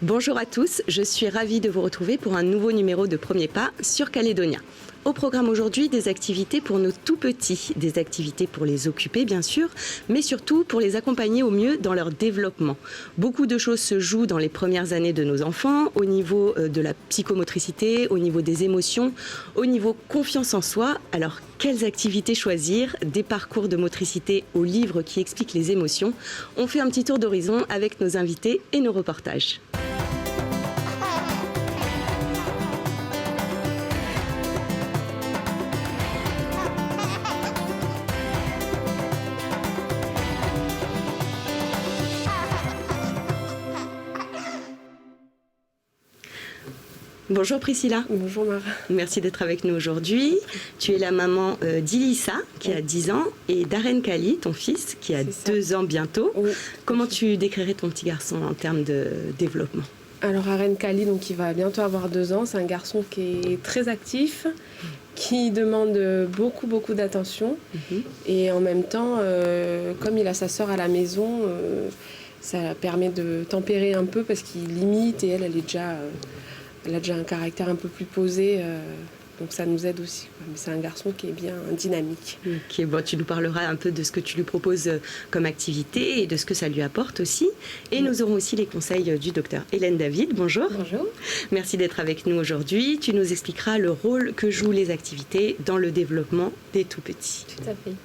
Bonjour à tous, je suis ravie de vous retrouver pour un nouveau numéro de Premier Pas sur Calédonia. Au programme aujourd'hui, des activités pour nos tout petits, des activités pour les occuper bien sûr, mais surtout pour les accompagner au mieux dans leur développement. Beaucoup de choses se jouent dans les premières années de nos enfants, au niveau de la psychomotricité, au niveau des émotions, au niveau confiance en soi. Alors, quelles activités choisir? Des parcours de motricité aux livres qui expliquent les émotions. On fait un petit tour d'horizon avec nos invités et nos reportages. Bonjour Priscilla. Bonjour Mara. Merci d'être avec nous aujourd'hui. Tu es la maman d'Ilissa qui a 10 ans et d'Aren Kali, ton fils, qui a 2 ans bientôt. Oui. Comment tu décrirais ton petit garçon en termes de développement? Alors Aren Kali, donc, il va bientôt avoir 2 ans. C'est un garçon qui est très actif, qui demande beaucoup d'attention. Et en même temps, comme il a sa sœur à la maison, ça permet de tempérer un peu parce qu'il limite et elle a déjà un caractère un peu plus posé, donc ça nous aide aussi. Mais c'est un garçon qui est bien dynamique. Ok, bon, tu nous parleras un peu de ce que tu lui proposes comme activité et de ce que ça lui apporte aussi. Et nous aurons aussi les conseils du docteur Hélène David. Bonjour. Bonjour. Merci d'être avec nous aujourd'hui. Tu nous expliqueras le rôle que jouent les activités dans le développement des tout-petits. Tout à fait.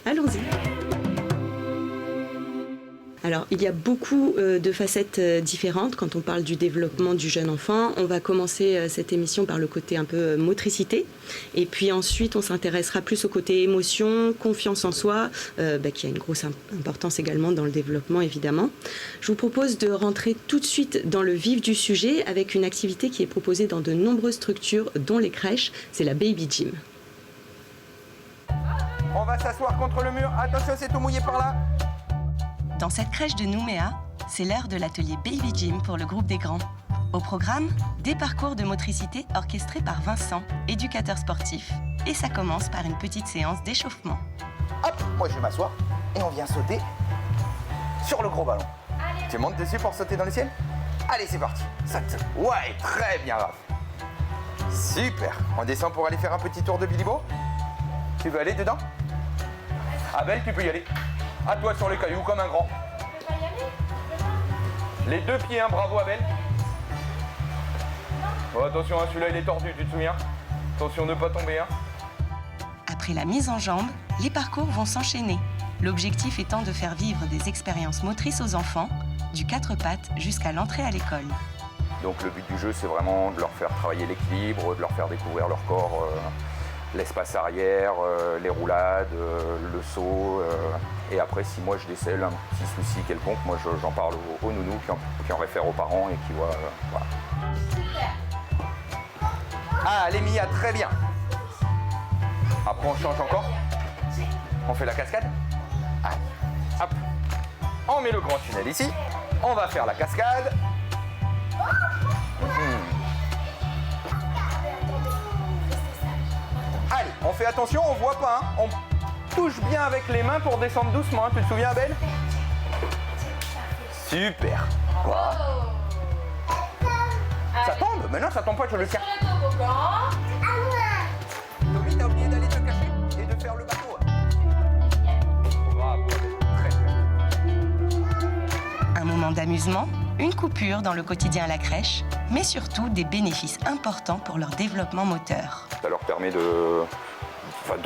Allons-y. Alors, il y a beaucoup de facettes différentes quand on parle du développement du jeune enfant. On va commencer cette émission par le côté un peu motricité. Et puis ensuite, on s'intéressera plus au côté émotion, confiance en soi, qui a une grosse importance également dans le développement, évidemment. Je vous propose de rentrer tout de suite dans le vif du sujet avec une activité qui est proposée dans de nombreuses structures, dont les crèches. C'est la Baby Gym. On va s'asseoir contre le mur. Attention, c'est tout mouillé par là. Dans cette crèche de Nouméa, c'est l'heure de l'atelier Baby Gym pour le groupe des grands. Au programme, des parcours de motricité orchestrés par Vincent, éducateur sportif. Et ça commence par une petite séance d'échauffement. Hop, moi je vais m'asseoir et on vient sauter sur le gros ballon. Tu montes dessus pour sauter dans le ciel? Allez, c'est parti. Saute. Ouais, très bien, Raph. Super. On descend pour aller faire un petit tour de Bilibo. Tu veux aller dedans? Abel, tu peux y aller. À toi sur les cailloux comme un grand. Les 2 pieds, hein, bravo Abel. Oh, attention, hein, celui-là il est tordu, tu te souviens? Attention de ne pas tomber. Hein. Après la mise en jambe, les parcours vont s'enchaîner. L'objectif étant de faire vivre des expériences motrices aux enfants, du 4 pattes jusqu'à l'entrée à l'école. Donc le but du jeu, c'est vraiment de leur faire travailler l'équilibre, de leur faire découvrir leur corps, l'espace arrière, les roulades, le saut. Et après, si moi je décèle un petit souci quelconque, moi j'en parle aux nounous qui en réfèrent aux parents et qui voient. Voilà. Ah, les Mia, très bien. Après, on change encore. On fait la cascade. Allez, hop. On met le grand tunnel ici. On va faire la cascade. Allez, on fait attention, on voit pas. Hein. On touche bien avec les mains pour descendre doucement. Hein. Tu te souviens, Abel? Super. Quoi? Ça tombe? Mais non, ça tombe pas, je le tiens. Tommy, t'as oublié d'aller te cacher et de faire le bateau. Bravo, Abel. Très. Un moment d'amusement, une coupure dans le quotidien à la crèche, mais surtout des bénéfices importants pour leur développement moteur. Ça leur permet de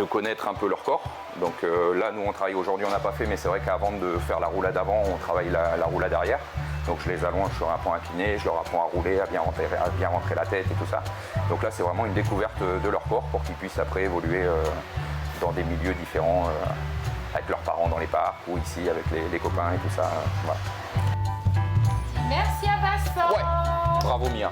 connaître un peu leur corps. Donc là, nous, on travaille aujourd'hui, on n'a pas fait, mais c'est vrai qu'avant de faire la roulade avant, on travaille la roulade arrière. Donc je les allonge sur un point incliné, je leur apprends à rouler, à bien rentrer la tête et tout ça. Donc là, c'est vraiment une découverte de leur corps pour qu'ils puissent après évoluer dans des milieux différents, avec leurs parents dans les parcs ou ici avec les copains et tout ça. Voilà. Merci à Vincent. Ouais, bravo Mia.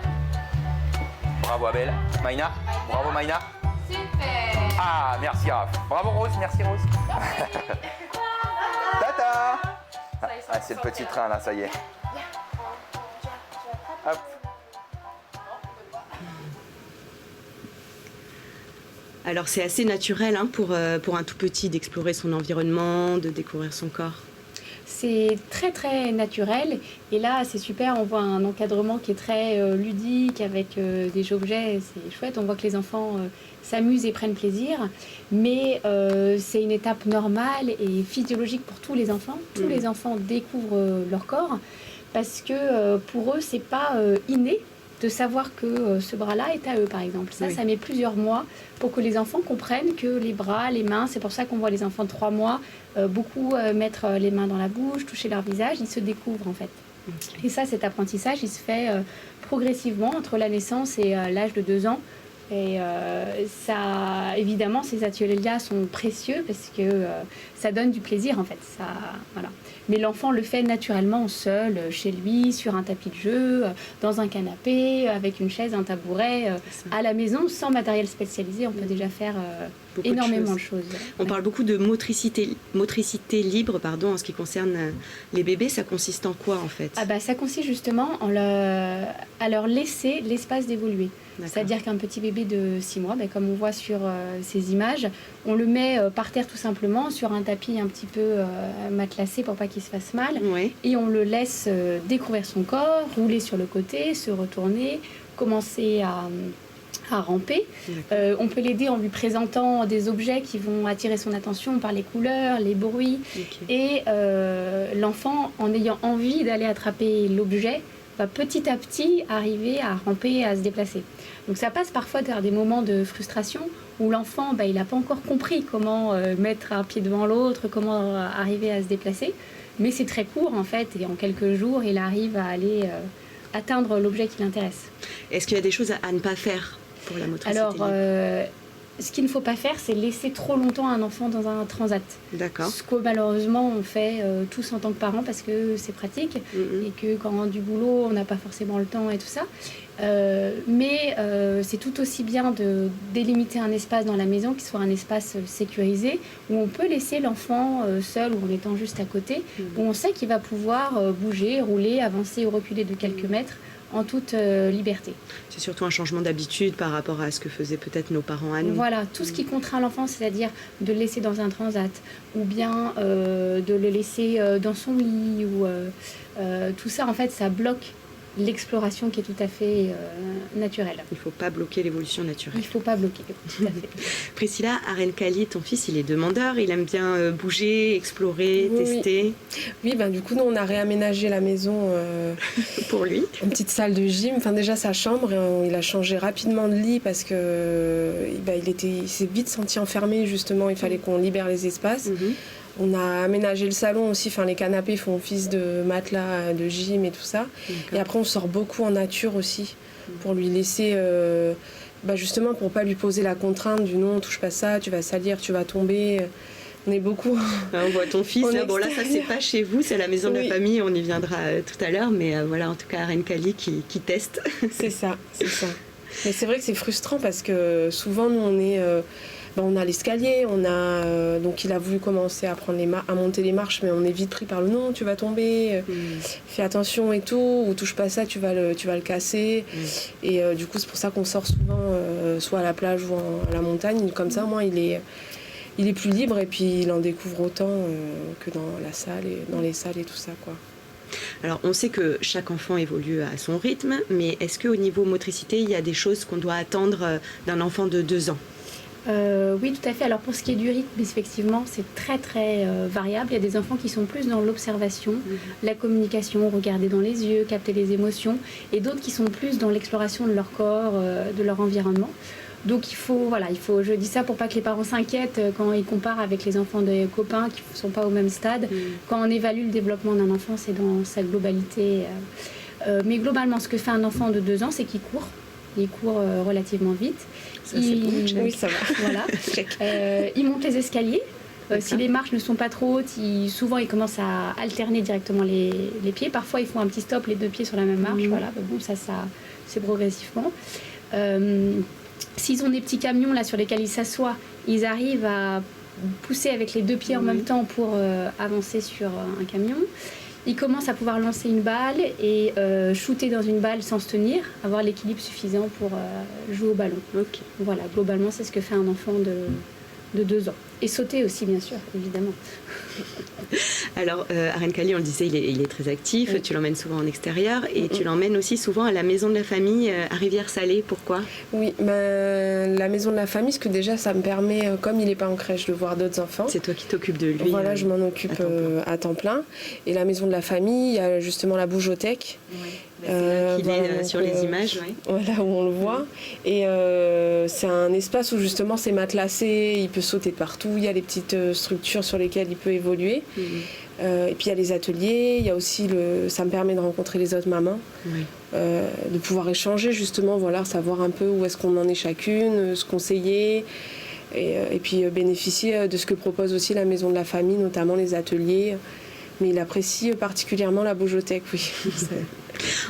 Bravo Abel. Maïna, bravo Maïna. Super. Ah, merci Raph. Bravo Rose, merci Rose. Tata. Ah, c'est le petit train là, ça y est. Hop. Alors c'est assez naturel pour un tout petit d'explorer son environnement, de découvrir son corps. c'est très très naturel. Et là, c'est super, on voit un encadrement qui est très ludique avec des objets, c'est chouette. On voit que les enfants s'amusent et prennent plaisir. Mais c'est une étape normale et physiologique pour tous les enfants. Tous les enfants découvrent leur corps parce que pour eux, c'est pas inné de savoir que ce bras-là est à eux, par exemple. Ça met plusieurs mois pour que les enfants comprennent que les bras, les mains, c'est pour ça qu'on voit les enfants de 3 mois beaucoup mettre les mains dans la bouche, toucher leur visage, ils se découvrent en fait. Et ça, cet apprentissage, il se fait progressivement entre la naissance et l'âge de 2 ans. Et ça, évidemment, ces ateliers-là sont précieux parce que ça donne du plaisir en fait. Ça, voilà. Mais l'enfant le fait naturellement seul, chez lui, sur un tapis de jeu, dans un canapé, avec une chaise, un tabouret, à la maison, sans matériel spécialisé. On peut déjà faire énormément de choses. On parle beaucoup de motricité libre en ce qui concerne les bébés. Ça consiste en quoi en fait? Ça consiste justement à leur laisser l'espace d'évoluer. C'est-à-dire qu'un petit bébé de 6 mois, comme on voit sur ces images, on le met par terre tout simplement sur un tapis un petit peu matelassé pour pas qu'il se fasse mal. Oui. Et on le laisse découvrir son corps, rouler sur le côté, se retourner, commencer à ramper. On peut l'aider en lui présentant des objets qui vont attirer son attention par les couleurs, les bruits. Et l'enfant, en ayant envie d'aller attraper l'objet, va petit à petit arriver à ramper, à se déplacer. Donc ça passe parfois par des moments de frustration où l'enfant, il n'a pas encore compris comment mettre un pied devant l'autre, comment arriver à se déplacer. Mais c'est très court en fait, et en quelques jours, il arrive à aller atteindre l'objet qui l'intéresse. Est-ce qu'il y a des choses à ne pas faire pour la motricité libre? Ce qu'il ne faut pas faire, c'est laisser trop longtemps un enfant dans un transat. D'accord. Ce que malheureusement on fait tous en tant que parents parce que c'est pratique et que quand on a du boulot, on n'a pas forcément le temps et tout ça. Mais c'est tout aussi bien de délimiter un espace dans la maison qui soit un espace sécurisé où on peut laisser l'enfant seul ou en étant juste à côté, où on sait qu'il va pouvoir bouger, rouler, avancer ou reculer de quelques mètres en toute liberté. C'est surtout un changement d'habitude par rapport à ce que faisaient peut-être nos parents à nous. Voilà, tout ce qui contraint l'enfant, c'est-à-dire de le laisser dans un transat ou bien de le laisser dans son lit ou tout ça en fait ça bloque l'exploration qui est tout à fait naturelle. Il ne faut pas bloquer l'évolution naturelle. Il ne faut pas bloquer, tout à fait. Priscilla, Arenkali, ton fils, il est demandeur, il aime bien bouger, explorer, tester. Oui, du coup, nous, on a réaménagé la maison pour lui. Une petite salle de gym. Enfin, déjà, sa chambre, il a changé rapidement de lit parce que il s'est vite senti enfermé, justement. Il fallait qu'on libère les espaces. On a aménagé le salon aussi, les canapés font office de matelas, de gym et tout ça. Et après, on sort beaucoup en nature aussi, pour lui laisser, justement, pour pas lui poser la contrainte du non, touche pas ça, tu vas salir, tu vas tomber. On est beaucoup. On voit ton fils, là, ça c'est pas chez vous, c'est à la maison de la famille, on y viendra tout à l'heure, mais voilà, en tout cas, Arenkali qui teste. C'est ça. Mais c'est vrai que c'est frustrant parce que souvent, nous, on est... on a l'escalier, donc il a voulu commencer à monter les marches, mais on est vite pris par le non, tu vas tomber, fais attention et tout, ou touche pas ça, tu vas le casser. Et du coup, c'est pour ça qu'on sort souvent, soit à la plage ou à la montagne. Comme ça, moi, il est plus libre et puis il en découvre autant que dans la salle et dans les salles et tout ça, quoi. Alors, on sait que chaque enfant évolue à son rythme, mais est-ce qu'au niveau motricité, il y a des choses qu'on doit attendre d'un enfant de 2 ans ? Oui, tout à fait. Alors pour ce qui est du rythme, effectivement, c'est très très variable. Il y a des enfants qui sont plus dans l'observation, la communication, regarder dans les yeux, capter les émotions, et d'autres qui sont plus dans l'exploration de leur corps, de leur environnement. Donc je dis ça pour pas que les parents s'inquiètent quand ils comparent avec les enfants des copains qui ne sont pas au même stade. Quand on évalue le développement d'un enfant, c'est dans sa globalité. Mais globalement, ce que fait un enfant de 2 ans, c'est qu'il court. Il court relativement vite. Oui, ça va. Voilà. Il monte les escaliers. Si les marches ne sont pas trop hautes, souvent ils commencent à alterner directement les pieds. Parfois ils font un petit stop, les 2 pieds sur la même marche. Voilà. Ça c'est progressivement. S'ils ont des petits camions là sur lesquels ils s'assoient, ils arrivent à pousser avec les 2 pieds en même temps pour avancer sur un camion. Ils commencent à pouvoir lancer une balle et shooter dans une balle sans se tenir, avoir l'équilibre suffisant pour jouer au ballon. Voilà, globalement, c'est ce que fait un enfant de 2 ans. Et sauter aussi, bien sûr, évidemment. Alors, Aren Kali, on le disait, il est très actif, Oui. tu l'emmènes souvent en extérieur et tu l'emmènes aussi souvent à la maison de la famille à Rivière-Salée. Pourquoi? Oui, la maison de la famille, parce que déjà ça me permet, comme il n'est pas en crèche, de voir d'autres enfants. C'est toi qui t'occupes de lui. Voilà, je m'en occupe à temps plein. Et la maison de la famille, il y a justement la bougeothèque. C'est là qu'il Voilà, est donc, sur les images. Ouais. Voilà, où on le voit. Et c'est un espace où justement c'est matelassé, il peut sauter de partout, il y a des petites structures sur lesquelles il peut évoluer. Et puis il y a les ateliers, il y a aussi ça me permet de rencontrer les autres mamans, Oui. de pouvoir échanger justement, voilà, savoir un peu où est-ce qu'on en est chacune, se conseiller. Et puis bénéficier de ce que propose aussi la maison de la famille, notamment les ateliers. Mais il apprécie particulièrement la Bougeothèque, oui.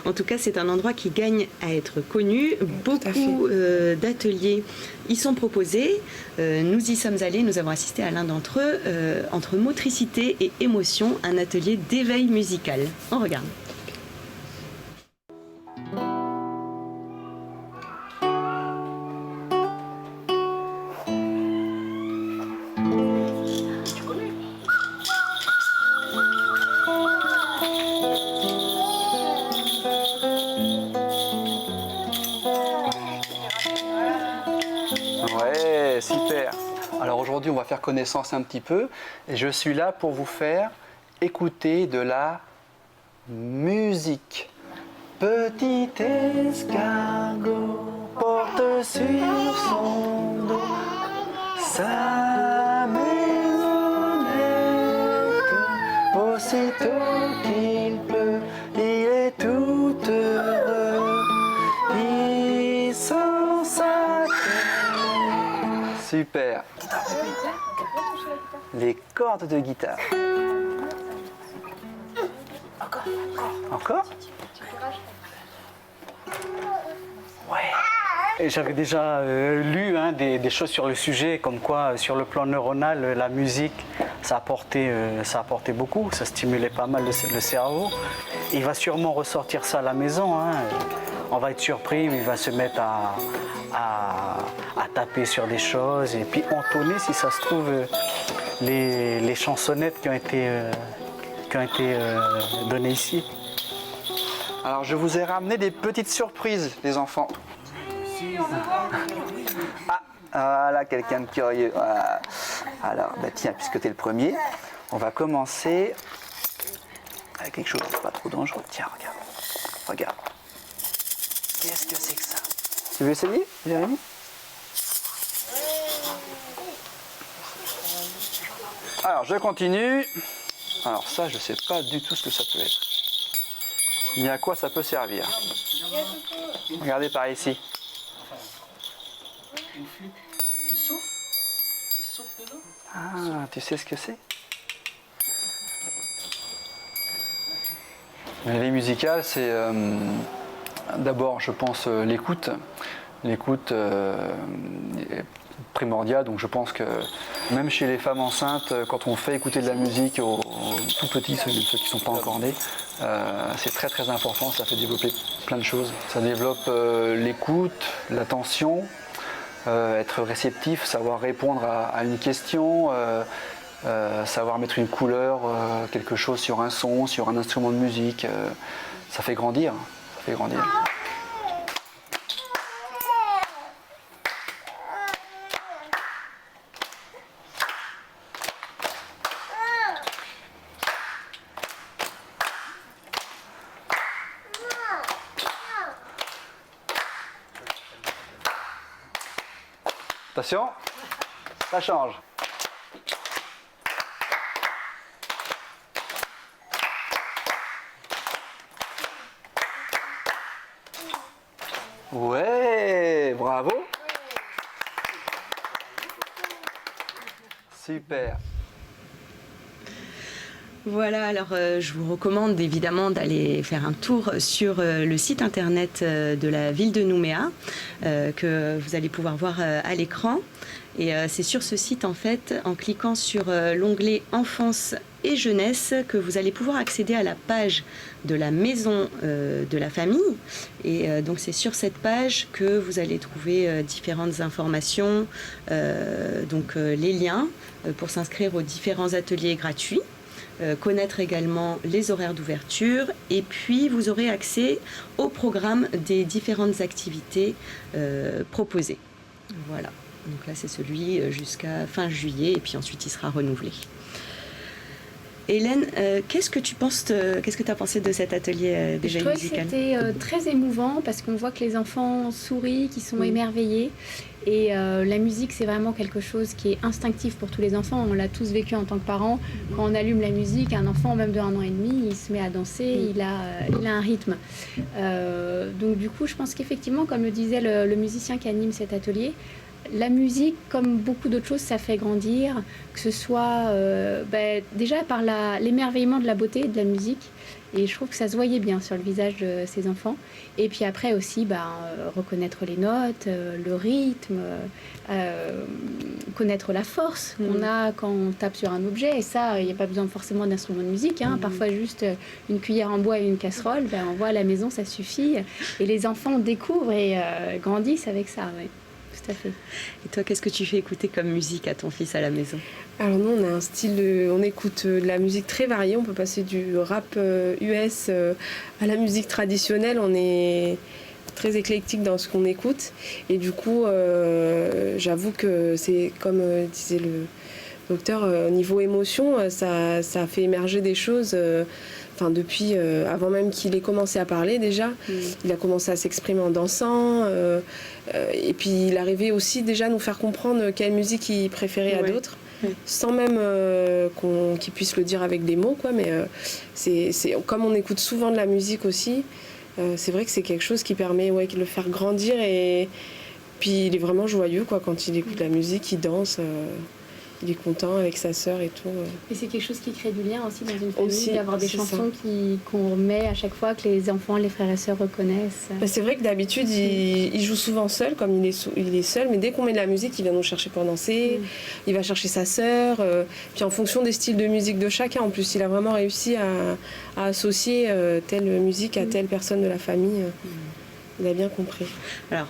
En tout cas, c'est un endroit qui gagne à être connu. Beaucoup d'ateliers y sont proposés. Nous y sommes allés, nous avons assisté à l'un d'entre eux, entre motricité et émotion, un atelier d'éveil musical. On regarde. Ouais, super. Alors aujourd'hui, on va faire connaissance un petit peu. Et je suis là pour vous faire écouter de la musique. Petit escargot porte sur son dos sa maisonnette. Aussitôt qu'il pleut, il est tout heureux. Il sent sa tête. Super. Les cordes de guitare. Encore? Ouais. Et j'avais déjà lu des choses sur le sujet, comme quoi sur le plan neuronal, la musique, ça apportait beaucoup, ça stimulait pas mal le cerveau. Il va sûrement ressortir ça à la maison. On va être surpris, il va se mettre à taper sur des choses et puis entonner, si ça se trouve, les chansonnettes qui ont été données ici. Alors je vous ai ramené des petites surprises, les enfants. Ah, voilà, quelqu'un de curieux. Voilà. Alors, bah tiens, puisque tu es le premier, on va commencer avec quelque chose de pas trop dangereux. Tiens, regarde. Regarde. Qu'est-ce que c'est que ça? Tu veux essayer, Jérémy? Alors, je continue. Alors ça, je sais pas du tout ce que ça peut être. Ni à quoi ça peut servir. Regardez par ici. Une flûte. Tu souffles? Tu souffles dedans? Ah, tu sais ce que c'est? L'éveil musical, c'est d'abord, je pense, l'écoute. L'écoute est primordiale, donc je pense que même chez les femmes enceintes, quand on fait écouter de la musique aux tout petits, ceux qui ne sont pas encore nés, c'est très très important, ça fait développer plein de choses. Ça développe l'écoute, l'attention, être réceptif, savoir répondre à une question, savoir mettre une couleur, quelque chose sur un son, sur un instrument de musique, ça fait grandir, ça fait grandir. Attention, ça change. Ouais, bravo. Voilà, alors je vous recommande évidemment d'aller faire un tour sur le site internet de la ville de Nouméa que vous allez pouvoir voir à l'écran. Et c'est sur ce site, en fait, en cliquant sur l'onglet Enfance et Jeunesse, que vous allez pouvoir accéder à la page de la maison de la famille. Et donc c'est sur cette page que vous allez trouver différentes informations, donc les liens pour s'inscrire aux différents ateliers gratuits. Connaître également les horaires d'ouverture et puis vous aurez accès au programme des différentes activités proposées. Voilà, donc là c'est celui jusqu'à fin juillet et puis ensuite il sera renouvelé. Hélène, qu'est-ce que tu as pensé de cet atelier déjà musical ? Je trouvais que c'était très émouvant parce qu'on voit que les enfants sourient, qu'ils sont émerveillés. Et la musique, c'est vraiment quelque chose qui est instinctif pour tous les enfants. On l'a tous vécu en tant que parents. Quand on allume la musique, un enfant, même de 1 an et demi, il se met à danser, il a un rythme. Donc du coup, je pense qu'effectivement, comme le disait le musicien qui anime cet atelier, la musique, comme beaucoup d'autres choses, ça fait grandir, que ce soit déjà par l'émerveillement de la beauté de la musique. Et je trouve que ça se voyait bien sur le visage de ces enfants. Et puis après aussi, reconnaître les notes, le rythme, connaître la force qu'on a quand on tape sur un objet. Et ça, il n'y a pas besoin forcément d'instrument de musique. Parfois, juste une cuillère en bois et une casserole, on voit à la maison, ça suffit. Et les enfants découvrent et grandissent avec ça. Ouais. Tout à fait. Et toi, qu'est-ce que tu fais écouter comme musique à ton fils à la maison ? Alors nous, on a un style, on écoute de la musique très variée. On peut passer du rap US à la musique traditionnelle. On est très éclectique dans ce qu'on écoute. Et du coup, j'avoue que c'est comme disait le docteur, au niveau émotion, ça fait émerger des choses. Depuis avant même qu'il ait commencé à parler déjà, il a commencé à s'exprimer en dansant et puis il arrivait aussi déjà à nous faire comprendre quelle musique il préférait à d'autres, sans même qu'il puisse le dire avec des mots, quoi. Mais c'est comme on écoute souvent de la musique aussi, c'est vrai que c'est quelque chose qui permet de le faire grandir et puis il est vraiment joyeux, quoi, quand il écoute la musique, il danse. Il est content avec sa sœur et tout. Et c'est quelque chose qui crée du lien aussi dans une famille, d'avoir des chansons qu'on remet à chaque fois, que les enfants, les frères et sœurs reconnaissent. C'est vrai que d'habitude, il joue souvent seul, comme il est seul, mais dès qu'on met de la musique, il vient nous chercher pour danser, il va chercher sa sœur. Puis en fonction des styles de musique de chacun, en plus, il a vraiment réussi à associer telle musique à telle personne de la famille. Il a bien compris. Alors,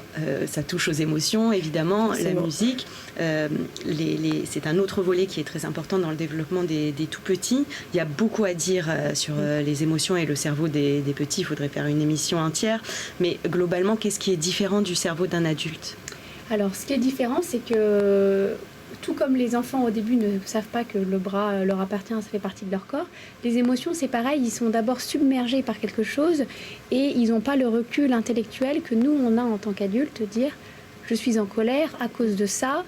ça touche aux émotions, évidemment, la musique. C'est un autre volet qui est très important dans le développement des tout-petits. Il y a beaucoup à dire sur les émotions et le cerveau des petits. Il faudrait faire une émission entière. Mais globalement, qu'est-ce qui est différent du cerveau d'un adulte ? Alors, ce qui est différent, c'est que tout comme les enfants au début ne savent pas que le bras leur appartient, ça fait partie de leur corps, les émotions c'est pareil, ils sont d'abord submergés par quelque chose et ils n'ont pas le recul intellectuel que nous on a en tant qu'adultes, dire je suis en colère à cause de ça,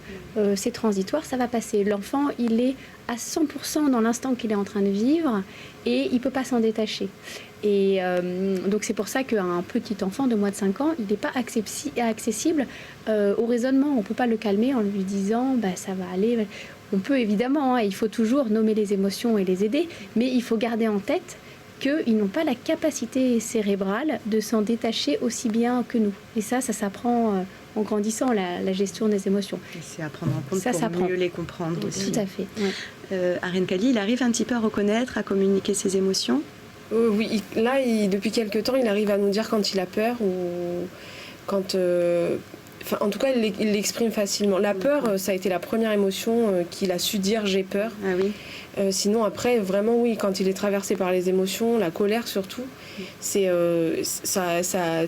c'est transitoire, ça va passer. L'enfant il est à 100% dans l'instant qu'il est en train de vivre et il ne peut pas s'en détacher. Et donc c'est pour ça qu'un petit enfant de moins de 5 ans, il n'est pas accessible au raisonnement. On ne peut pas le calmer en lui disant ça va aller. On peut évidemment, il faut toujours nommer les émotions et les aider, mais il faut garder en tête qu'ils n'ont pas la capacité cérébrale de s'en détacher aussi bien que nous. Et ça s'apprend en grandissant, la gestion des émotions. Et c'est à prendre en compte pour mieux les comprendre aussi. Tout à fait. Ouais. Aren Kali, il arrive un petit peu à reconnaître, à communiquer ses émotions ? Oui, là, depuis quelques temps, il arrive à nous dire quand il a peur ou quand... en tout cas, il l'exprime facilement. La peur, ça a été la première émotion qu'il a su dire « j'ai peur ». Ah oui. Sinon, après, vraiment, oui, quand il est traversé par les émotions, la colère surtout, c'est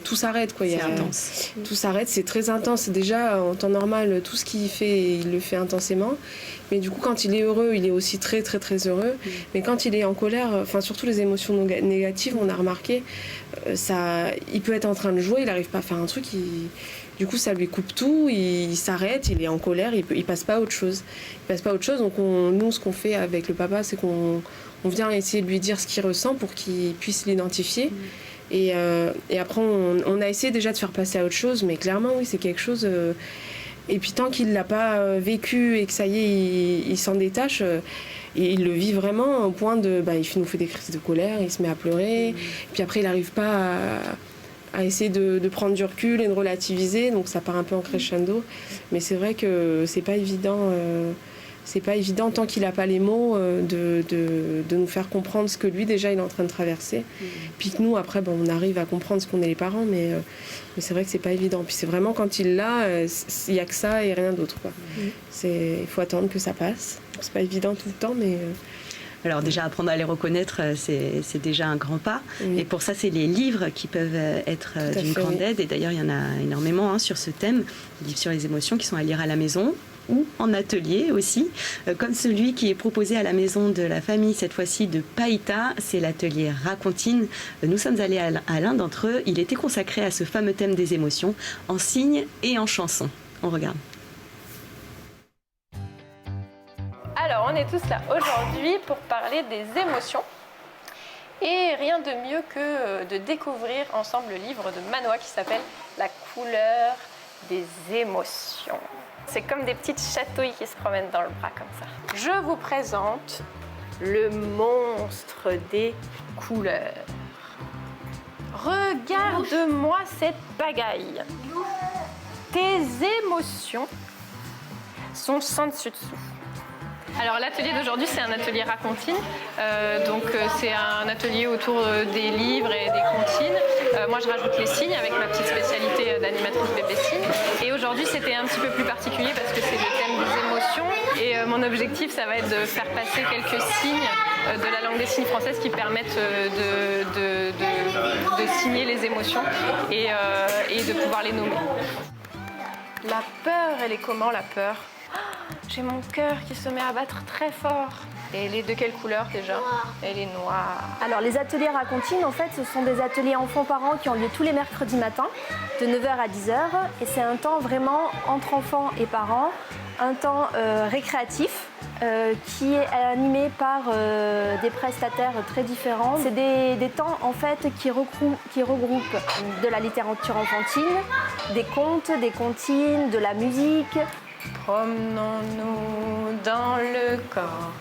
tout s'arrête, quoi. C'est intense. Tout s'arrête, c'est très intense. Déjà, en temps normal, tout ce qu'il fait, il le fait intensément. Mais du coup, quand il est heureux, il est aussi très, très, très heureux. Mais quand il est en colère, surtout les émotions négatives, on a remarqué, il peut être en train de jouer, il n'arrive pas à faire un truc, du coup, ça lui coupe tout, il s'arrête, il est en colère, il passe pas à autre chose. Donc nous, ce qu'on fait avec le papa, c'est qu'on vient essayer de lui dire ce qu'il ressent pour qu'il puisse l'identifier. Et après, on a essayé déjà de faire passer à autre chose, mais clairement, oui, c'est quelque chose... et puis tant qu'il l'a pas vécu et que ça y est, il s'en détache... Et il le vit vraiment au point de... il nous fait des crises de colère, il se met à pleurer. Puis après, il n'arrive pas à essayer de prendre du recul et de relativiser. Donc ça part un peu en crescendo. Mais c'est vrai que c'est pas évident... c'est pas évident tant qu'il n'a pas les mots de nous faire comprendre ce que lui déjà il est en train de traverser. Puis que nous après on arrive à comprendre ce qu'on est les parents, mais c'est vrai que c'est pas évident. Puis c'est vraiment quand il l'a, il n'y a que ça et rien d'autre, quoi. Il faut attendre que ça passe. C'est pas évident tout le temps, mais... Alors déjà, apprendre à les reconnaître, c'est déjà un grand pas. Et pour ça, c'est les livres qui peuvent être d'une grande aide. Et d'ailleurs, il y en a énormément sur ce thème, des livres sur les émotions qui sont à lire à la maison ou en atelier aussi, comme celui qui est proposé à la maison de la famille, cette fois-ci de Païta, c'est l'atelier Racontine. Nous sommes allés à l'un d'entre eux, il était consacré à ce fameux thème des émotions, en signes et en chansons. On regarde. Alors, on est tous là aujourd'hui pour parler des émotions. Et rien de mieux que de découvrir ensemble le livre de Manoa qui s'appelle « La couleur des émotions ». C'est comme des petites chatouilles qui se promènent dans le bras comme ça. Je vous présente le monstre des couleurs. Regarde-moi cette pagaille. Tes émotions sont sans dessus-dessous. Alors l'atelier d'aujourd'hui c'est un atelier Racontine, c'est un atelier autour des livres et des comptines. Moi je rajoute les signes avec ma petite spécialité d'animatrice bébé signe. Et aujourd'hui c'était un petit peu plus particulier parce que c'est le thème des émotions. Et mon objectif ça va être de faire passer quelques signes de la langue des signes française qui permettent de signer les émotions et de pouvoir les nommer. La peur, elle est comment la peur ? J'ai mon cœur qui se met à battre très fort. Et elle est de quelle couleur déjà ? Elle est noire. Alors les ateliers Racontine, en fait, ce sont des ateliers enfants-parents qui ont lieu tous les mercredis matins, de 9h à 10h. Et c'est un temps vraiment entre enfants et parents, un temps récréatif qui est animé par des prestataires très différents. C'est des temps en fait qui regroupent de la littérature enfantine, des contes, des comptines, de la musique. Promenons-nous dans le corps,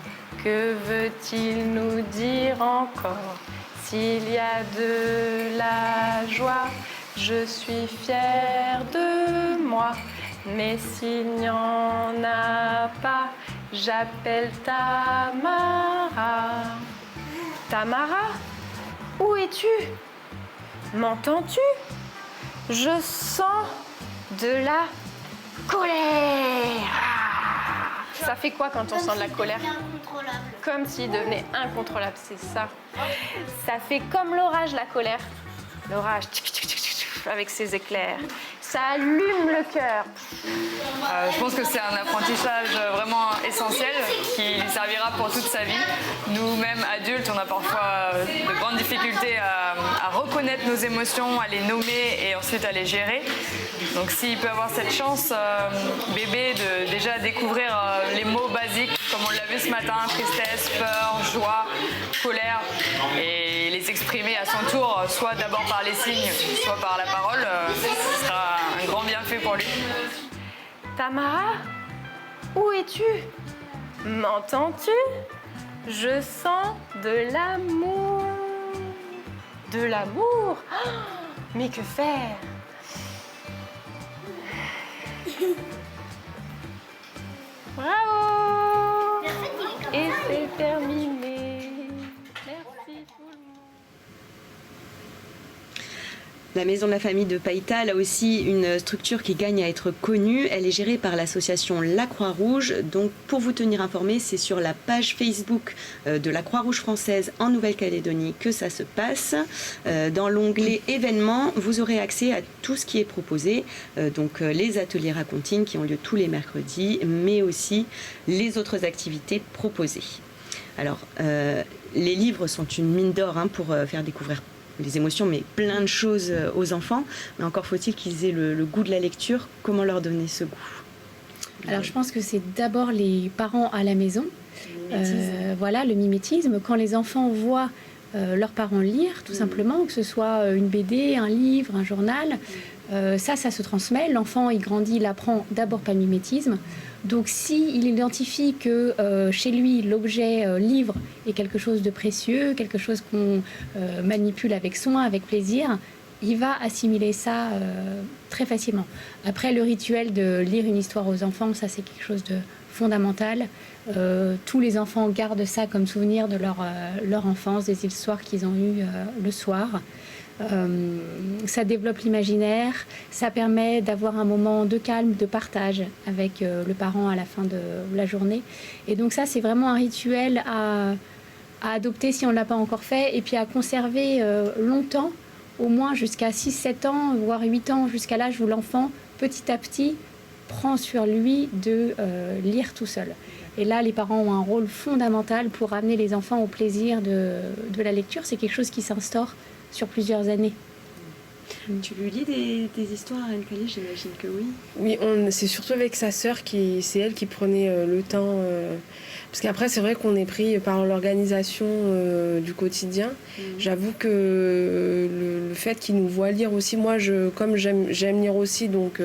que veut-il nous dire encore ? S'il y a de la joie, je suis fière de moi. Mais s'il n'y en a pas, j'appelle Tamara. Tamara, où es-tu ? M'entends-tu ? Je sens de la colère. Ça fait quoi quand on sent de la colère ? Comme s'il devenait incontrôlable, c'est ça. Ça fait comme l'orage, la colère. L'orage, avec ses éclairs. Ça allume le cœur. Je pense que c'est un apprentissage vraiment essentiel qui lui servira pour toute sa vie. Nous-mêmes, adultes, on a parfois de grandes difficultés à reconnaître nos émotions, à les nommer et ensuite à les gérer. Donc s'il peut avoir cette chance, bébé, de déjà découvrir les mots basiques, comme on l'a vu ce matin, tristesse, peur, joie, colère, et les exprimer à son tour, soit d'abord par les signes, soit par la parole, ce sera un grand bienfait pour lui. Tamara, où es-tu ? M'entends-tu ? Je sens de l'amour. De l'amour ? Oh, mais que faire ? Bravo ! Et c'est terminé. Merci tout le monde. La Maison de la Famille de Païta, elle a aussi une structure qui gagne à être connue. Elle est gérée par l'association La Croix-Rouge. Donc, pour vous tenir informé, c'est sur la page Facebook de la Croix-Rouge française en Nouvelle-Calédonie que ça se passe. Dans l'onglet événements, vous aurez accès à tout ce qui est proposé. Donc, les ateliers Racontine qui ont lieu tous les mercredis, mais aussi les autres activités proposées. Alors, les livres sont une mine d'or pour faire découvrir les émotions, mais plein de choses aux enfants. Mais encore faut-il qu'ils aient le goût de la lecture. Comment leur donner ce goût ? Alors je pense que c'est d'abord les parents à la maison. Voilà, le mimétisme. Quand les enfants voient leurs parents lire, tout simplement, que ce soit une BD, un livre, un journal. Ça se transmet. L'enfant, il grandit, il apprend d'abord par le mimétisme. Donc, s'il identifie que chez lui, l'objet livre est quelque chose de précieux, quelque chose qu'on manipule avec soin, avec plaisir, il va assimiler ça très facilement. Après, le rituel de lire une histoire aux enfants, ça, c'est quelque chose de fondamental. Tous les enfants gardent ça comme souvenir de leur enfance, des histoires qu'ils ont eues le soir. Ça développe l'imaginaire, ça permet d'avoir un moment de calme, de partage avec le parent à la fin de la journée. Et donc ça, c'est vraiment un rituel à adopter si on ne l'a pas encore fait, et puis à conserver longtemps, au moins jusqu'à 6-7 ans, voire 8 ans, jusqu'à l'âge où l'enfant, petit à petit, prend sur lui de lire tout seul. Et là, les parents ont un rôle fondamental pour amener les enfants au plaisir de la lecture. C'est quelque chose qui s'instaure sur plusieurs années. Tu lui lis des histoires à Anne-Calais, j'imagine que oui. Oui, c'est surtout avec sa sœur, c'est elle qui prenait le temps. Parce qu'après, c'est vrai qu'on est pris par l'organisation du quotidien. J'avoue que le fait qu'il nous voit lire aussi, moi, comme j'aime lire aussi, donc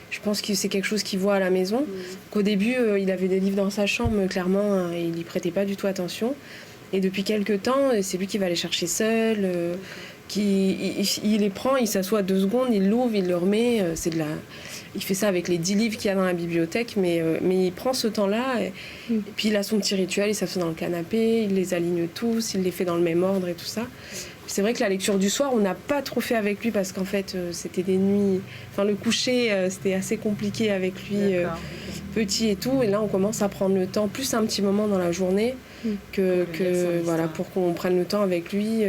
je pense que c'est quelque chose qu'il voit à la maison. Qu'au début, il avait des livres dans sa chambre, clairement, il n'y prêtait pas du tout attention. Et depuis quelques temps, c'est lui qui va les chercher seul. Il les prend, il s'assoit 2 secondes, il l'ouvre, il le remet. Il fait ça avec les 10 livres qu'il y a dans la bibliothèque, mais il prend ce temps-là. Et puis il a son petit rituel, il s'assoit dans le canapé, il les aligne tous, il les fait dans le même ordre et tout ça. C'est vrai que la lecture du soir, on n'a pas trop fait avec lui parce qu'en fait, c'était des nuits... Enfin, le coucher, c'était assez compliqué avec lui, petit et tout. Et là, on commence à prendre le temps, plus un petit moment dans la journée, voilà, pour qu'on prenne le temps avec lui,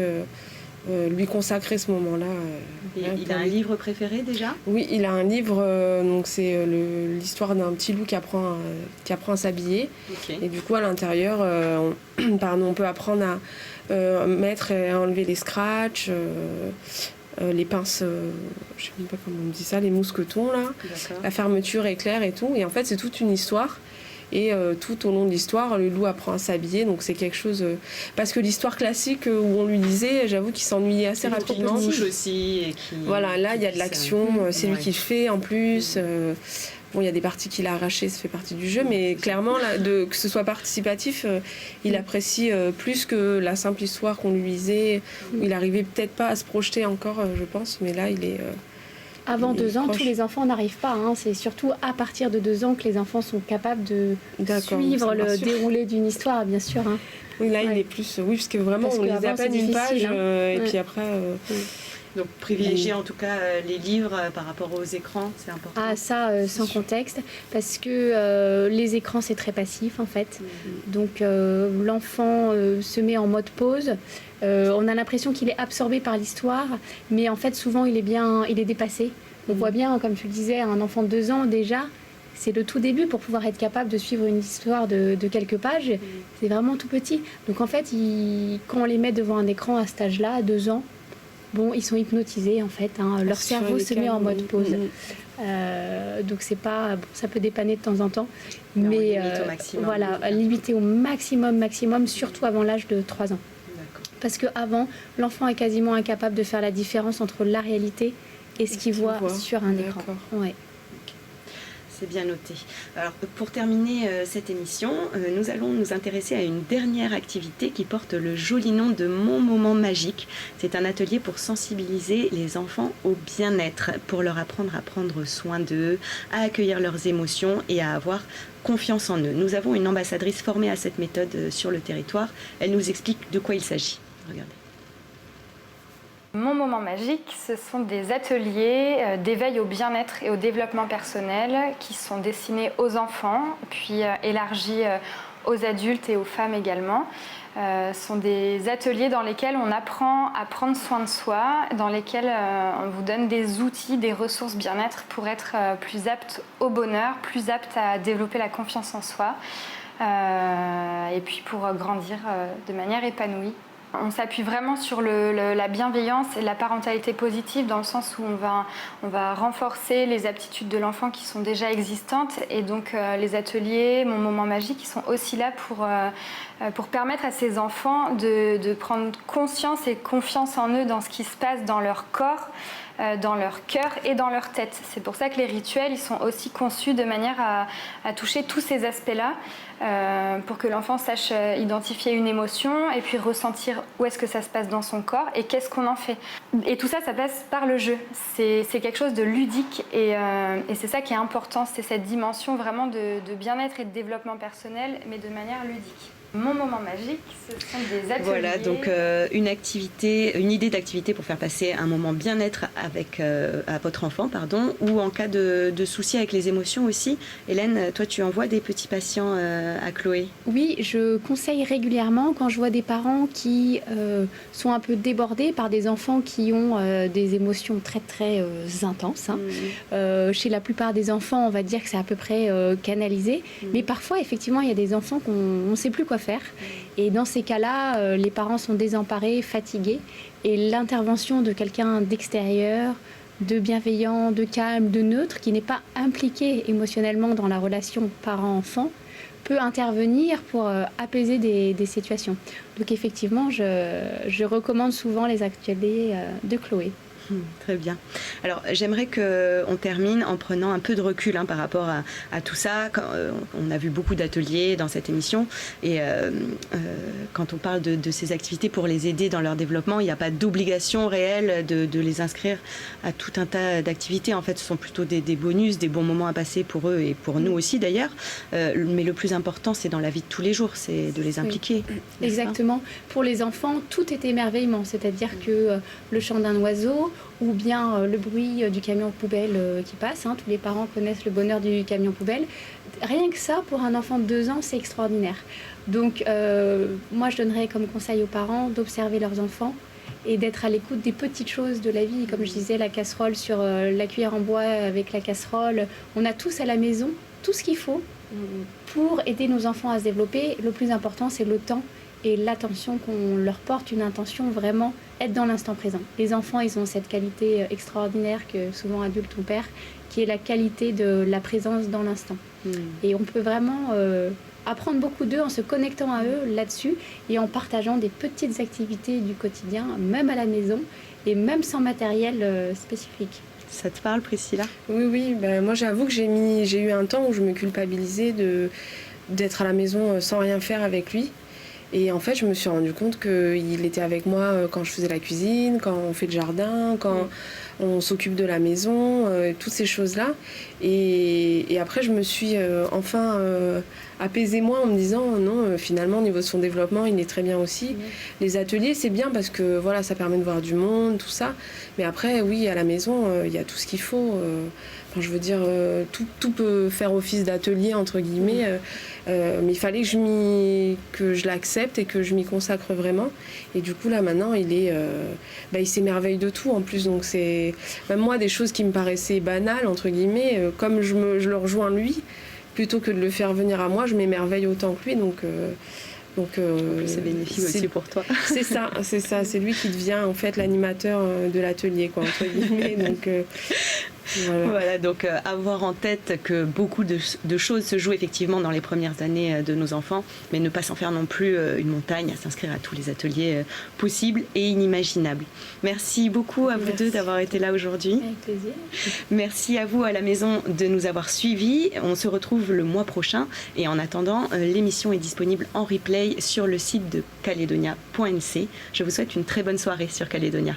lui consacrer ce moment-là. Il a un livre préféré déjà ? Oui, il a un livre, donc c'est l'histoire d'un petit loup qui apprend à s'habiller. Okay. Et du coup, à l'intérieur, on peut apprendre à mettre et à enlever les scratchs, les pinces, je sais même pas comment on dit ça, les mousquetons là, la fermeture éclair et tout. Et en fait, c'est toute une histoire. Et tout au long de l'histoire, le loup apprend à s'habiller, donc c'est quelque chose... parce que l'histoire classique où on lui lisait, j'avoue qu'il s'ennuyait assez rapidement. Aussi, et voilà, là il y a de l'action, c'est lui qui le fait en plus. Bon, il y a des parties qu'il a arrachées, ça fait partie du jeu, mais clairement, là, que ce soit participatif, il apprécie plus que la simple histoire qu'on lui lisait, où il n'arrivait peut-être pas à se projeter encore, je pense, mais là il est... Avant 2 ans, tous les enfants n'arrivent pas. C'est surtout à partir de 2 ans que les enfants sont capables de suivre le déroulé d'une histoire, bien sûr. Oui, là, il est plus... Oui, parce que vraiment, on lisait à peine une page, et puis après... Donc, privilégier en tout cas les livres par rapport aux écrans, c'est important. Ah, ça, sans contexte, parce que les écrans, c'est très passif, en fait. Donc, l'enfant se met en mode pause. On a l'impression qu'il est absorbé par l'histoire, mais en fait, souvent, il est dépassé. On voit bien, comme tu le disais, un enfant de 2 ans, déjà, c'est le tout début pour pouvoir être capable de suivre une histoire de quelques pages. C'est vraiment tout petit. Donc, en fait, quand on les met devant un écran à cet âge-là, à 2 ans, bon, ils sont hypnotisés, en fait. Leur cerveau se met en mode pause. Donc, c'est pas... Bon, ça peut dépanner de temps en temps. Mais voilà, limiter au maximum, surtout avant l'âge de 3 ans. Parce qu'avant, l'enfant est quasiment incapable de faire la différence entre la réalité et ce qu'il voit sur un écran. Ouais. C'est bien noté. Alors, pour terminer cette émission, nous allons nous intéresser à une dernière activité qui porte le joli nom de Mon Moment Magique. C'est un atelier pour sensibiliser les enfants au bien-être, pour leur apprendre à prendre soin d'eux, à accueillir leurs émotions et à avoir confiance en eux. Nous avons une ambassadrice formée à cette méthode sur le territoire. Elle nous explique de quoi il s'agit. Regardez. Mon moment magique, ce sont des ateliers d'éveil au bien-être et au développement personnel qui sont destinés aux enfants, puis élargis aux adultes et aux femmes également. Ce sont des ateliers dans lesquels on apprend à prendre soin de soi, dans lesquels on vous donne des outils, des ressources bien-être pour être plus apte au bonheur, plus apte à développer la confiance en soi et puis pour grandir de manière épanouie On s'appuie vraiment sur la bienveillance et la parentalité positive dans le sens où on va renforcer les aptitudes de l'enfant qui sont déjà existantes et donc les ateliers, Mon Moment Magique, ils sont aussi là pour permettre à ces enfants de prendre conscience et confiance en eux dans ce qui se passe dans leur corps, dans leur cœur et dans leur tête. C'est pour ça que les rituels, ils sont aussi conçus de manière à toucher tous ces aspects-là pour que l'enfant sache identifier une émotion et puis ressentir où est-ce que ça se passe dans son corps et qu'est-ce qu'on en fait. Et tout ça, ça passe par le jeu. C'est quelque chose de ludique et c'est ça qui est important, c'est cette dimension vraiment de bien-être et de développement personnel, mais de manière ludique. Mon Moment Magique, ce sont des ateliers. Voilà, donc une idée d'activité pour faire passer un moment bien-être à votre enfant, ou en cas de soucis avec les émotions aussi. Hélène, toi, tu envoies des petits patients à Chloé? Oui, je conseille régulièrement quand je vois des parents qui sont un peu débordés par des enfants qui ont des émotions très très intenses. Chez la plupart des enfants, on va dire que c'est à peu près canalisé, mais parfois, effectivement, il y a des enfants qu'on ne sait plus quoi faire. Et dans ces cas-là, les parents sont désemparés, fatigués, et l'intervention de quelqu'un d'extérieur, de bienveillant, de calme, de neutre, qui n'est pas impliqué émotionnellement dans la relation parent-enfant, peut intervenir pour apaiser des situations. Donc effectivement, je recommande souvent les ateliers de Chloé. Très bien. Alors, j'aimerais qu'on termine en prenant un peu de recul par rapport à tout ça. On a vu beaucoup d'ateliers dans cette émission et quand on parle de ces activités pour les aider dans leur développement, il n'y a pas d'obligation réelle de les inscrire à tout un tas d'activités. En fait, ce sont plutôt des bonus, des bons moments à passer pour eux et pour nous aussi d'ailleurs. Mais le plus important, c'est dans la vie de tous les jours, c'est de les impliquer. Oui. Exactement. Pour les enfants, tout est émerveillement. C'est-à-dire que le chant d'un oiseau, ou bien le bruit du camion poubelle qui passe. Tous les parents connaissent le bonheur du camion poubelle. Rien que ça, pour un enfant de 2 ans, c'est extraordinaire. Donc, moi, je donnerais comme conseil aux parents d'observer leurs enfants et d'être à l'écoute des petites choses de la vie. Comme je disais, la casserole sur la cuillère en bois avec la casserole. On a tous à la maison tout ce qu'il faut pour aider nos enfants à se développer. Le plus important, c'est le temps et l'attention qu'on leur porte, une intention vraiment être dans l'instant présent. Les enfants, ils ont cette qualité extraordinaire que souvent adultes on perd, qui est la qualité de la présence dans l'instant. Et on peut vraiment apprendre beaucoup d'eux en se connectant à eux là-dessus et en partageant des petites activités du quotidien, même à la maison et même sans matériel spécifique. Ça te parle, Priscilla? Oui, moi j'avoue que j'ai eu un temps où je me culpabilisais d'être à la maison sans rien faire avec lui. Et en fait, je me suis rendu compte qu'il était avec moi quand je faisais la cuisine, quand on fait le jardin, quand on s'occupe de la maison, toutes ces choses-là. Et après, je me suis enfin apaisée moi en me disant non, finalement, au niveau de son développement, il est très bien aussi. Les ateliers, c'est bien parce que voilà, ça permet de voir du monde, tout ça. Mais après, oui, à la maison, il y a tout ce qu'il faut. Enfin, je veux dire, tout peut faire office d'atelier, entre guillemets. Mais il fallait que je l'accepte et que je m'y consacre vraiment. Et du coup, là, maintenant, il s'émerveille de tout en plus. Donc, c'est même moi, des choses qui me paraissaient banales, entre guillemets, comme je le rejoins lui, plutôt que de le faire venir à moi, je m'émerveille autant que lui. Donc c'est bénéfique aussi pour toi. C'est ça. C'est lui qui devient en fait l'animateur de l'atelier, quoi, entre guillemets. Donc voilà, donc avoir en tête que beaucoup de choses se jouent effectivement dans les premières années de nos enfants, mais ne pas s'en faire non plus une montagne, à s'inscrire à tous les ateliers possibles et inimaginables. Merci beaucoup à vous deux d'avoir été là aujourd'hui. Avec plaisir. Merci à vous à la maison de nous avoir suivis. On se retrouve le mois prochain et en attendant, l'émission est disponible en replay sur le site de caledonia.nc. Je vous souhaite une très bonne soirée sur Calédonia.